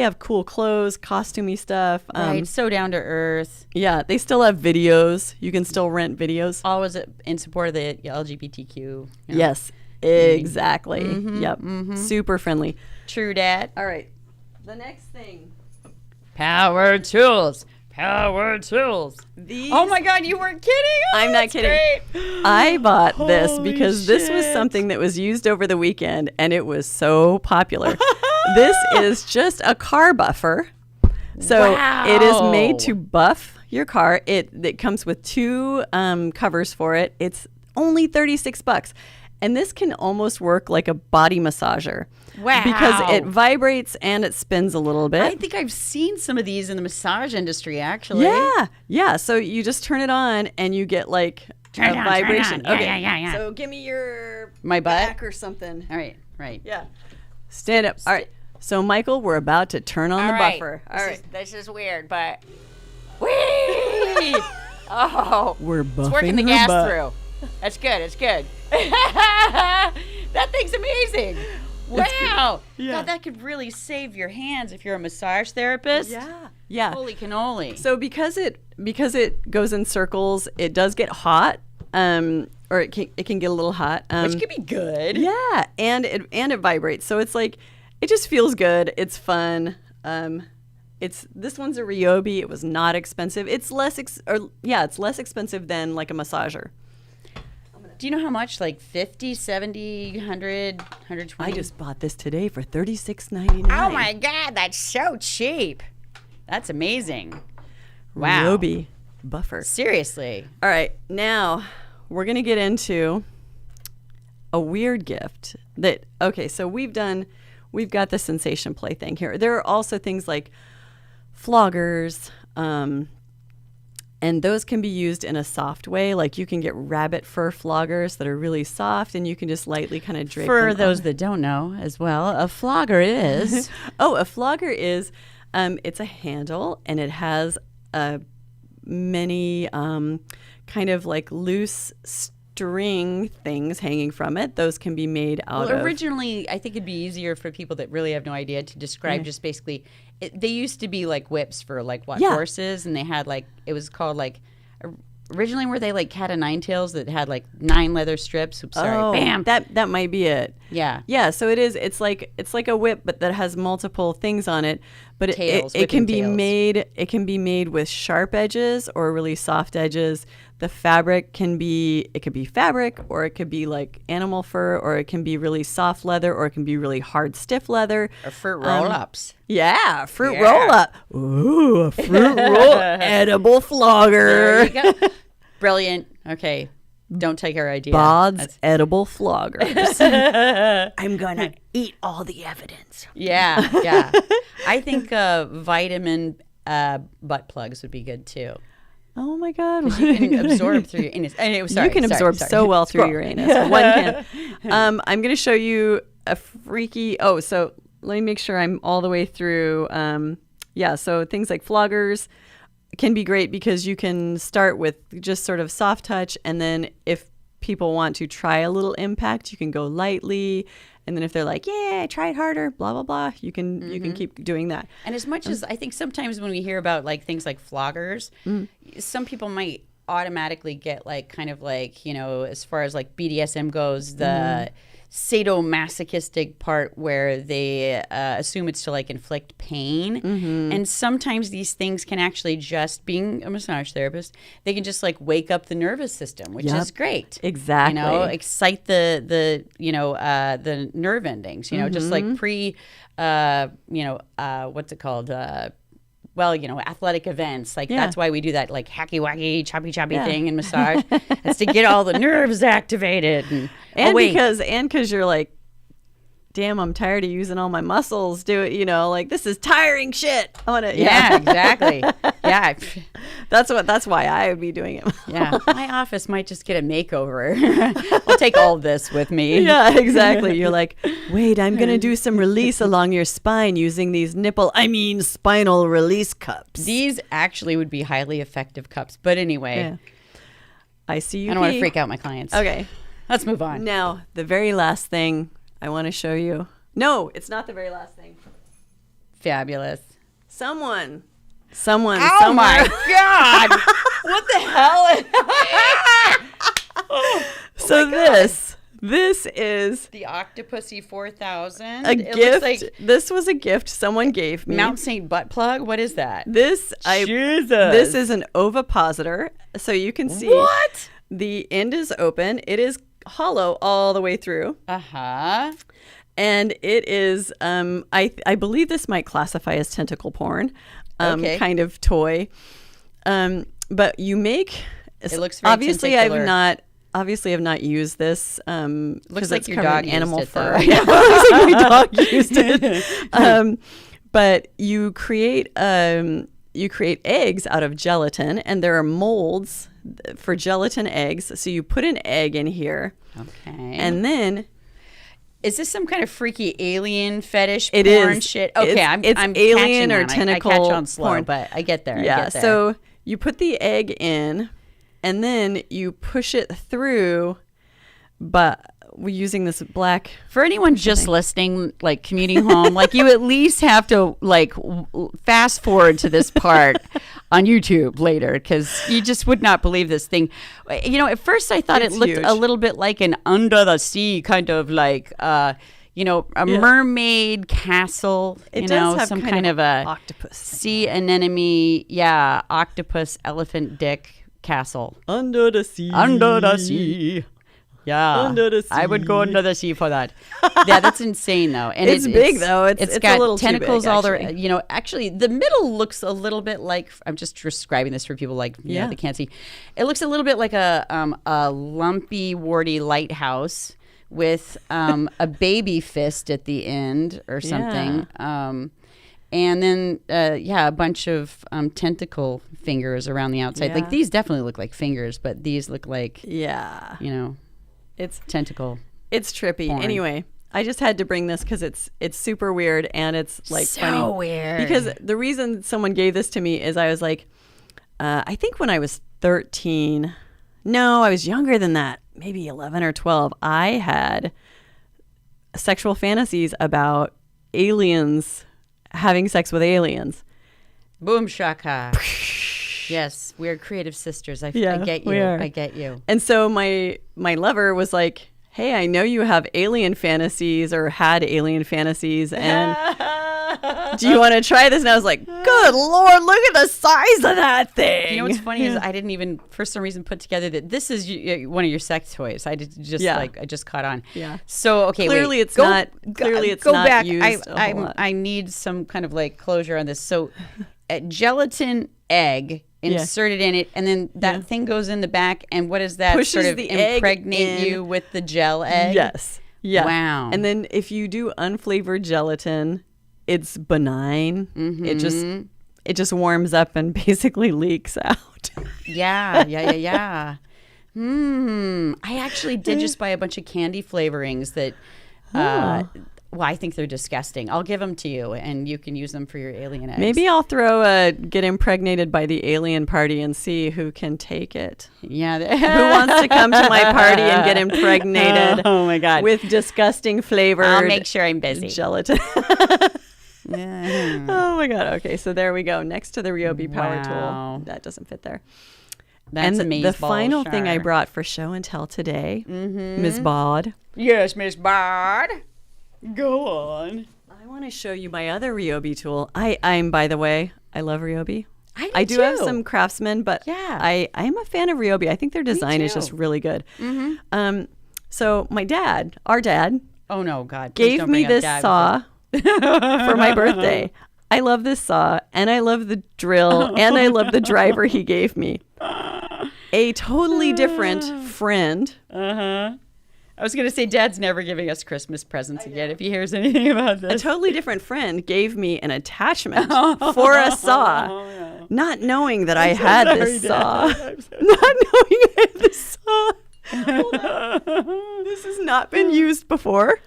have cool clothes, costumey stuff. Right, so down to earth. Yeah, they still have videos. You can still rent videos. Always in support of the LGBTQ. Yes, exactly. Yep, super friendly. True dat. All right, the next thing. Power tools. Power tools. Oh my God, you weren't kidding. I'm not kidding. Great. I bought this because this was something that was used over the weekend and it was so popular. This is just a car buffer. So it is made to buff your car. It comes with two covers for it. It's only $36. And this can almost work like a body massager. Wow. Because it vibrates and it spins a little bit. I think I've seen some of these in the massage industry, actually. Yeah. Yeah. So you just turn it on and you get like a vibration. Okay. Yeah. So give me my butt back or something. All right. Right. Yeah. Stand up. All right. So Michael, we're about to turn on the buffer. All right. This is weird, but whee! Oh, we're buffing. It's working the gas through. That's good. It's good. That thing's amazing. Wow. Yeah. God, that could really save your hands if you're a massage therapist. Yeah. Yeah. Holy cannoli. So because it goes in circles, it does get hot. Or it can get a little hot. Which could be good. Yeah. And it vibrates. So it's like it just feels good. It's fun. This one's a Ryobi. It was not expensive. It's less expensive than like a massager. Do you know how much? Like 50, 70, 100, 120? I just bought this today for $36.99. Oh my God, that's so cheap. That's amazing. Wow. Ryobi buffer. Seriously. All right, now we're going to get into a weird gift so we've got the sensation play thing here. There are also things like floggers, and those can be used in a soft way. Like you can get rabbit fur floggers that are really soft and you can just lightly kind of drape them. For those that don't know as well, a flogger is. A flogger is, it's a handle and it has many kind of like loose string things hanging from it. Those can be made out of. Originally, I think it'd be easier for people that really have no idea to describe just basically. They used to be like whips for like horses, and they had like it was called like originally were they like cat o' nine tails that had like 9 leather strips. Oops, sorry, bam. That might be it. Yeah. So it is. It's like a whip, but that has multiple things on it. But it can be made. It can be made with sharp edges or really soft edges. The fabric could be fabric, or it could be like animal fur, or it can be really soft leather, or it can be really hard, stiff leather. Or fruit roll-ups. Yeah, fruit roll-up. Ooh, a fruit roll edible flogger. There you go. Brilliant. Okay. Don't take our idea. Bawd's edible floggers. I'm gonna eat all the evidence. Yeah. I think vitamin butt plugs would be good too. Oh my God! You can absorb through your anus. You can absorb so well through your anus. One can. I'm going to show you a freaky. So let me make sure I'm all the way through. So things like floggers can be great because you can start with just sort of soft touch, and then if people want to try a little impact, you can go lightly. And then if they're like, yeah, try it harder, blah, blah, blah, you can keep doing that. And as much as I think sometimes when we hear about like things like floggers, some people might automatically get like kind of like, you know, as far as like BDSM goes, the sadomasochistic part where they assume it's to like inflict pain. And sometimes these things can actually just, being a massage therapist, they can just like wake up the nervous system, which is great. Exactly. You know, excite the nerve endings, you know, just like what's it called? Athletic events. Like that's why we do that like hacky wacky choppy thing in massage. It's to get all the nerves activated. And because you're like, damn, I'm tired of using all my muscles. Do it, you know, like this is tiring shit. I want to. Yeah, exactly. Yeah, that's why I would be doing it. Yeah, my office might just get a makeover. I'll take all this with me. Yeah, exactly. You're like, wait, I'm gonna do some release along your spine using these spinal release cups. These actually would be highly effective cups. But anyway, I see you. I don't want to freak out my clients. Okay, let's move on. Now, the very last thing I want to show you. No, it's not the very last thing. Fabulous. Someone. Oh somewhere. My God! What the hell? This is the Octopussy 4000. A gift. This was a gift someone gave me. Mount St. Butt Plug. What is that? This is an ovipositor, so you can see what the end is open. It is hollow all the way through. And it is I believe this might classify as tentacle porn kind of toy. But you make it looks very obviously tentacular. I've not used this looks like your dog animal used fur. It, Yeah, looks like my dog used it. But you create eggs out of gelatin, and there are molds for gelatin eggs. So you put an egg in here. Okay. And then is this some kind of freaky alien fetish it porn is. shit? Okay, it's I'm alien or on. tentacle I catch on slow, porn. but I get there. Yeah. So you put the egg in, and then you push it through, but we're using this black. For anyone just listening, like commuting home, like you at least have to like fast forward to this part on YouTube later, because you just would not believe this thing. You know, at first I thought it looked huge. A little bit like an under the sea kind of like, mermaid castle. It does have some kind of a octopus sea anemone, octopus, elephant dick castle. Under the sea. Under the sea. Yeah, under the sea. I would go under the sea for that. Yeah, that's insane though, and it's big though. It's got a little tentacles too big, all there. You know, actually, the middle looks a little bit like. I'm just describing this for people like they can't see. It looks a little bit like a lumpy, warty lighthouse with a baby fist at the end or something. And then, a bunch of tentacle fingers around the outside. Yeah. Like these definitely look like fingers, but these look like it's tentacle. It's trippy. Porn. Anyway, I just had to bring this because it's super weird, and it's like so funny. Weird. Because the reason someone gave this to me is I was like, I think when I was 13, no, I was younger than that, maybe 11 or 12. I had sexual fantasies about aliens having sex with aliens. Boom shaka. Yes, we're creative sisters. I get you. I get you. And so my lover was like, hey, I know you have alien fantasies or had alien fantasies, and do you want to try this? And I was like, good Lord, look at the size of that thing. You know what's funny is I didn't even, for some reason, put together that this is one of your sex toys. I just caught on. Yeah. So, okay, clearly wait. it's not back. used a whole lot. I need some kind of like closure on this. So, a gelatin egg inserted in it, and then that thing goes in the back, and what is that? Pushes sort of the egg impregnate you with the gel egg? Yes. Yeah. Wow. And then if you do unflavored gelatin, it's benign. Mm-hmm. It just warms up and basically leaks out. Yeah. I actually did just buy a bunch of candy flavorings that Well, I think they're disgusting. I'll give them to you, and you can use them for your alien eggs. Maybe I'll throw a get impregnated by the alien party and see who can take it. Yeah. Who wants to come to my party and get impregnated? Oh my God. With disgusting flavored. I'll make sure I'm busy. Gelatin. Yeah. Oh my God. Okay, so there we go. Next to the Ryobi power Wow. tool. That doesn't fit there. That's and amazing. the final thing I brought for show and tell today, Ms. Bawd. Yes, Miss Bawd. Go on. I want to show you my other Ryobi tool. I'm, by the way, I love Ryobi. I do have some Craftsman, but yeah. I'm a fan of Ryobi. I think their design is just really good. So my dad, our dad, oh no, God, gave me this saw for my birthday. I love this saw, and I love the drill, and I love the driver he gave me. A totally different friend. I was going to say, Dad's never giving us Christmas presents again if he hears anything about this. A totally different friend gave me an attachment for a saw, not knowing that I had this saw. Not knowing I had this saw. This has not been used before.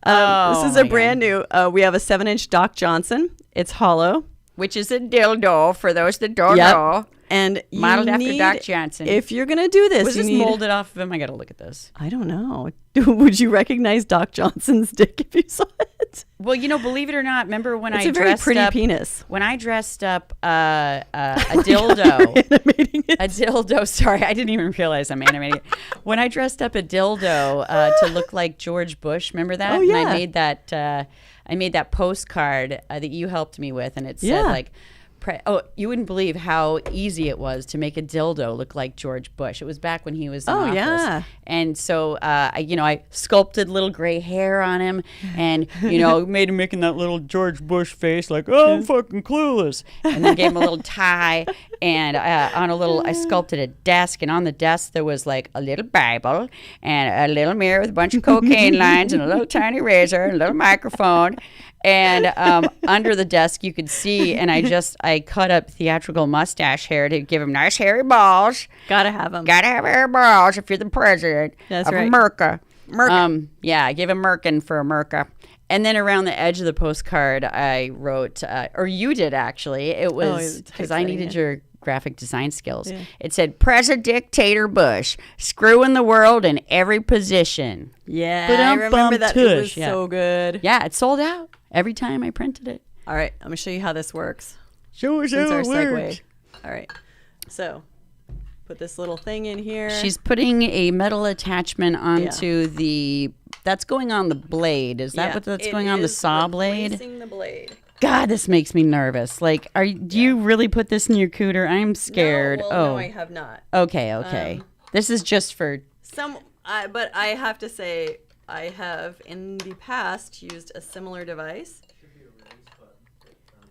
This is a brand new. We have a 7-inch Doc Johnson. It's hollow. Which is a dildo for those that don't know. And you modeled after need, Doc Johnson. If you're going to do this, was this molded off of him? I got to look at this. I don't know. Would you recognize Doc Johnson's dick if you saw it? Well, believe it or not, remember when it's a very pretty penis. When I dressed up a dildo. Animating it. A dildo. Sorry, I didn't even realize I'm animating it. When I dressed up a dildo to look like George Bush, remember that? Oh, yeah. And I made that postcard that you helped me with, and it said like, you wouldn't believe how easy it was to make a dildo look like George Bush. It was back when he was in office. Yeah. And so, I sculpted little gray hair on him and, made him making that little George Bush face like, oh, I'm fucking clueless. And then gave him a little tie and I sculpted a desk. And on the desk, there was like a little Bible and a little mirror with a bunch of cocaine lines and a little tiny razor and a little microphone. And under the desk, you could see, and I cut up theatrical mustache hair to give him nice hairy balls. Gotta have them. Gotta have hairy balls if you're the president of America. I gave him Merkin for America. And then around the edge of the postcard, I wrote, or you did actually. It was because I needed your graphic design skills. Yeah. It said, President Dictator Bush, screwing the world in every position. Yeah, I remember that. It was so good. Yeah, it sold out every time I printed it. All right, I'm going to show you how this works. Show us how it works. All right, so put this little thing in here. She's putting a metal attachment onto that's going on the blade. Is that that's going on the saw blade? Replacing the blade. God, this makes me nervous. Like, do you really put this in your cooter? I'm scared. No, I have not. Okay. This is just for but I have to say, I have in the past used a similar device.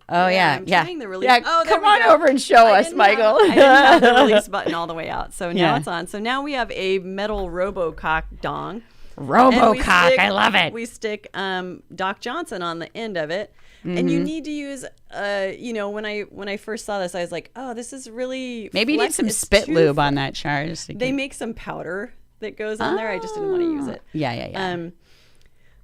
Oh yeah. The release. Come on over and show us, Michael. I didn't have the release button all the way out, so now it's on. So now we have a metal RoboCock dong. RoboCock, I love it. We stick Doc Johnson on the end of it. And you need to use, when I first saw this, I was like, oh, this is really maybe you need some spit lube on that char. They make some powder that goes on there. I just didn't want to use it. Yeah.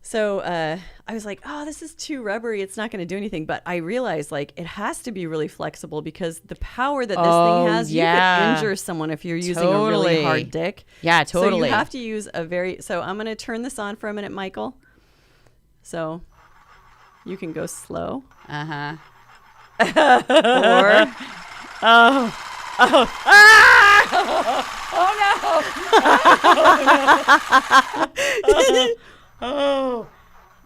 So I was like, oh, this is too rubbery. It's not going to do anything. But I realized, like, it has to be really flexible because the power that this thing has, you could injure someone if you're using a really hard dick. Yeah, totally. So you have to use so I'm going to turn this on for a minute, Michael. So you can go slow. Uh-huh. Or... Oh,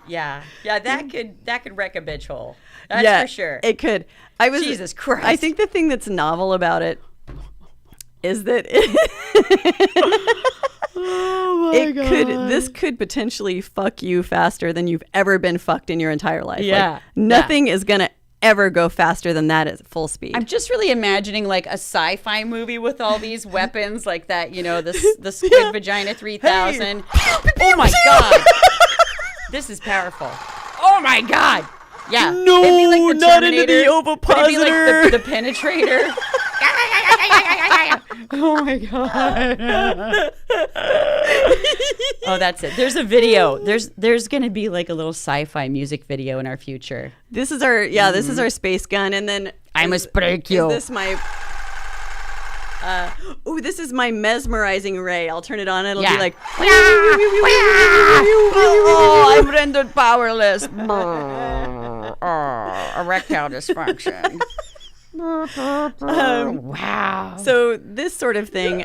yeah. That could wreck a bitch hole. That's for sure. It could. Jesus Christ. I think the thing that's novel about it is that this could potentially fuck you faster than you've ever been fucked in your entire life. Yeah. Like, nothing is gonna ever go faster than that at full speed. I'm just really imagining like a sci-fi movie with all these weapons like that, the Squid Vagina 3000. Hey. Oh my God. This is powerful. Oh my God. Yeah. No, not into the ovipositor. It'd be like the penetrator. Oh my god. Oh, that's it. There's a video. There's going to be like a little sci-fi music video in our future. This is our this is our space gun, and then I must break you. Is this my this is my mesmerizing ray. I'll turn it on. It'll be like, oh, I'm rendered powerless. Erectile dysfunction. Wow. So this sort of thing,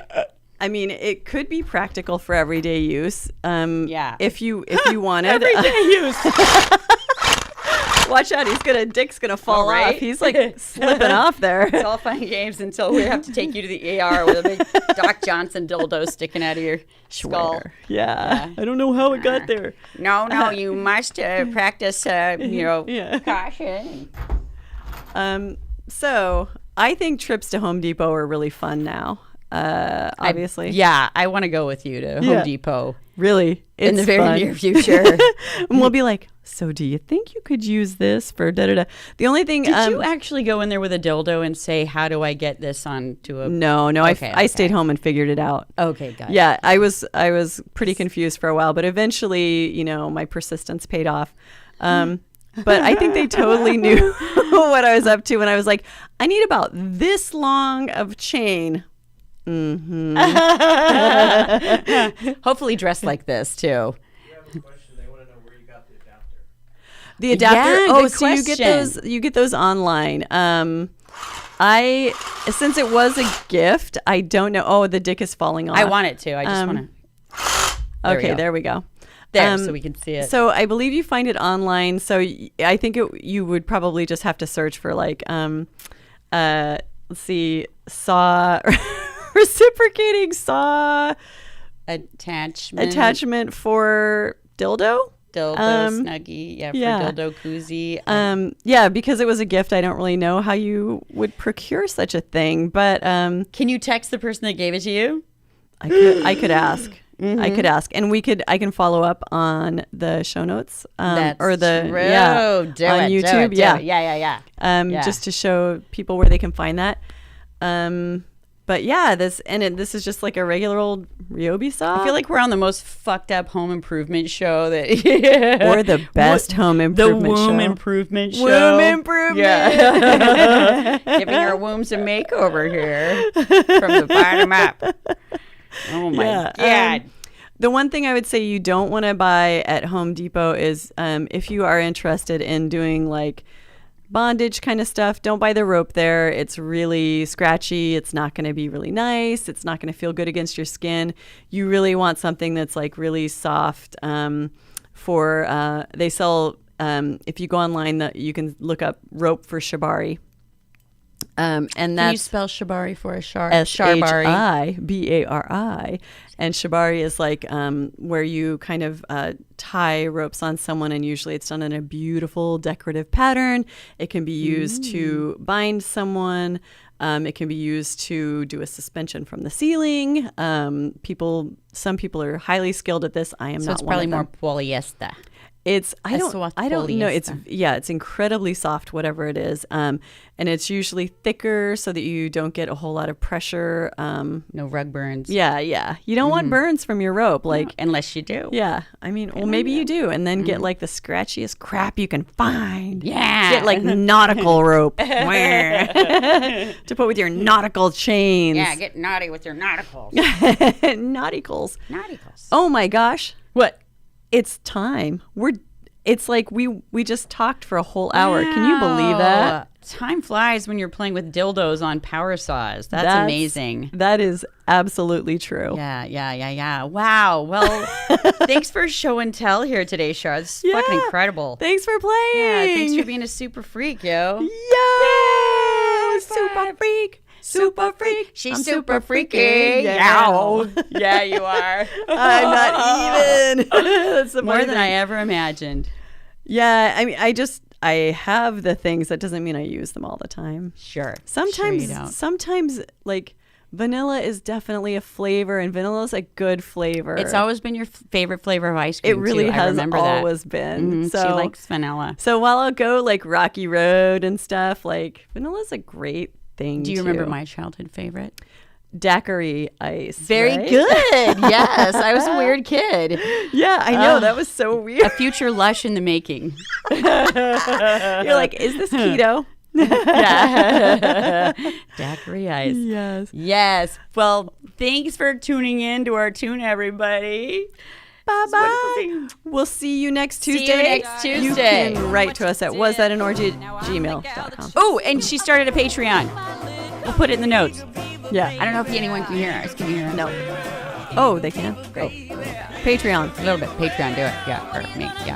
I mean, it could be practical for everyday use. If you wanted Everyday use. Watch out, Dick's gonna fall off. He's like slipping off there. It's all fun and games until we have to take you to the ER with a big Doc Johnson dildo sticking out of your skull. Yeah. I don't know how it got there. No, you must practice, caution. So I think trips to Home Depot are really fun now. Obviously. I want to go with you to Home Depot. Really? In the very near future. And we'll be like, so do you think you could use this for da-da-da? The only thing... Did you actually go in there with a dildo and say, how do I get this onto a... No. Okay, I stayed home and figured it out. Okay, got it. Yeah, I was pretty confused for a while, but eventually, my persistence paid off. But I think they totally knew what I was up to when I was like, I need about this long of chain. Mm-hmm. Hopefully dressed like this, too. We have a question. They want to know where you got the adapter. The adapter? Yeah, oh, good so you get those online. Since it was a gift, I don't know. Oh, the dick is falling off. I want it to. I just want to. Okay, there we go. There, so we can see it. So I believe you find it online. So I think you would probably just have to search for like, let's see, saw, reciprocating saw attachment for dildo. Snuggie, for dildo koozie. Because it was a gift, I don't really know how you would procure such a thing. But can you text the person that gave it to you? I could ask. Mm-hmm. I could ask, and I can follow up on the show notes, That's or the true. on YouTube, do it. Yeah. Just to show people where they can find that. But yeah, this is just like a regular old Ryobi saw. I feel like we're on the most fucked up home improvement show that, or the best home improvement show. The womb improvement show. Womb improvement. Yeah. Giving our wombs a makeover here from the bottom up. Oh my God. The one thing I would say you don't want to buy at Home Depot is if you are interested in doing like bondage kind of stuff, don't buy the rope there. It's really scratchy. It's not going to be really nice. It's not going to feel good against your skin. You really want something that's like really soft. They sell, if you go online, you can look up rope for shibari. And Can that's you spell shibari for a Shibari. And shibari is like where you kind of tie ropes on someone, and usually it's done in a beautiful decorative pattern. It can be used to bind someone. It can be used to do a suspension from the ceiling. Some people are highly skilled at this. I am not one of them. So it's probably more polyester. I don't know. It's incredibly soft, whatever it is. And it's usually thicker so that you don't get a whole lot of pressure. No rug burns. Yeah. You don't want burns from your rope. Like, unless you do. Yeah. I mean, maybe you do. And then get like the scratchiest crap you can find. Yeah. Get like nautical rope to put with your nautical chains. Yeah, get naughty with your nauticals. Nauticals. Oh my gosh. What? It's time. It's like we just talked for a whole hour. Wow. Can you believe that? Time flies when you're playing with dildos on power saws. That's amazing. That is absolutely true. Yeah. Wow. Well, thanks for show and tell here today, Char. It's fucking incredible. Thanks for playing. Yeah, thanks for being a super freak, yo. Yay! Super freak. Super freak. She's super freaky. Yeah. Yeah, you are. I'm not even. That's the more than I ever imagined. Yeah, I mean, I have the things. That doesn't mean I use them all the time. Sure. Sometimes like vanilla is definitely a flavor, and vanilla is a good flavor. It's always been your favorite flavor of ice cream. It really too. has always that. been. Mm-hmm. So she likes vanilla. So while I'll go like Rocky Road and stuff, like vanilla is a great thing. Do you remember too. my childhood favorite? Daiquiri ice? Very right? good. Yes, I was a weird kid. Yeah, I know. That was so weird. A future lush in the making. You're like, is this keto? Yeah. Daiquiri ice. Yes. Yes. Well, thanks for tuning in to our tune, everybody. Bye-bye. We'll see you next Tuesday. See you next You Tuesday. can write to us at wasthatAnorgy@gmail.com. Oh, and she started a Patreon. We'll put it in the notes. Yeah. I don't know if anyone can hear us. Can you hear us? No. Oh, they can? Great. Patreon. A little bit. Patreon, do it. Yeah, or me. Yeah.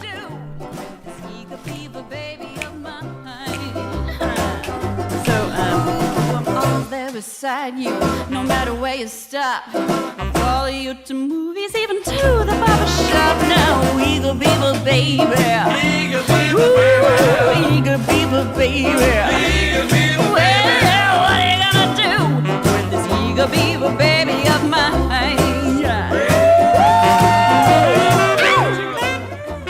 So, I'm always there beside you, no matter where you stop. I'll follow you to movies, even to the barber shop. Now we